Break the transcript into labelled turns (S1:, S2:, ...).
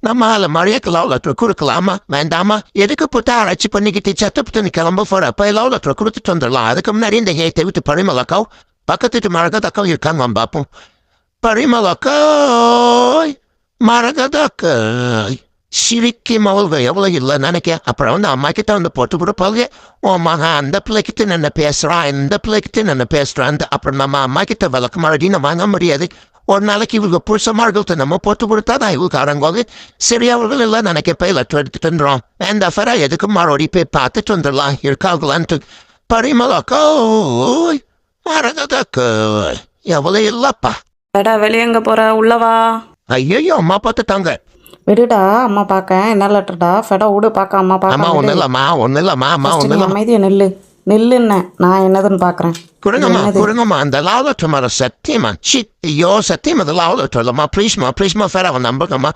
S1: நம்ம ஆள மழையக்கு love letter கொடுக்கலாமா வேண்டாமா? எதுக்கு போட்டு ஆராய்ச்சி பண்ணிக்கிட்டு சத்தப்பட்டு கிளம்ப போறப்ப லவ் லெட்டர் கொடுத்துட்டு வந்துடலாம். அதுக்கு முன்னாடி இந்த ஹேத்தை விட்டு பரிமளக்கோ பக்கத்து மரகதக்கோ இருக்காங்க பார்ப்போம். பரிமளக்காய் மரகதக்காய் சிரிக்கி மவுள்க எவ்வளவு இல்லை நினைக்க. அப்புறம் வந்து அம்மா கிட்ட வந்து போட்டு கொடுப்பாங்க. ஓ மகா அந்த பிள்ளைக்கிட்ட என்ன பேசுறான், இந்த பிள்ளைக்கிட்ட என்ன பேசுறான். அப்புறம் நம்ம அம்மா கிட்ட விளக்கு மறுபடியும் நம்ம வாங்க முடியாது. ஒரு நாளைக்கு இவங்க புருஷமார்கள்ட்ட நம்ம போட்டு கொடுத்தாதான் இவங்களுக்கு அரங்கோது. சரி அவர்கள் எல்லாம் நினைக்க போய் லெட்டர் எடுத்துட்டுன்றோம். அந்த ஃபரா எதுக்கு மறுபடி போய் பார்த்துட்டு வந்துடலாம் இருக்காங்களான்ட்டு. பரிமளக்காய் மரகதக்காய் எவ்வளவு இல்லப்பா.
S2: எடா வெளியே எங்கே போகிற உள்ளவா?
S1: ஐயோ அம்மா பார்த்துட்டாங்க.
S2: விடுடா அம்மா பார்க்க. என்ன லெட்டர்டா? ஃபெடா விடு பார்க்க. அம்மா
S1: அம்மா
S2: பார்க்க.
S1: ஒன்றும் இல்லைம்மா ஒன்றும் இல்லைம்மா அம்மா ஒன்றும் இல்லை.
S2: அமைதியை நில்லுன்னு நான் என்னதுன்னு பார்க்குறேன்.
S1: குடுங்கம்மா அந்த லாவலெட்டர் மேலே சத்தியமா சி ஐயோ சத்தியம் அது லாவலெட்டர் இல்லைம்மா ப்ளீஸ்மா ஃபேர் அவன் நம்புங்கம்மா.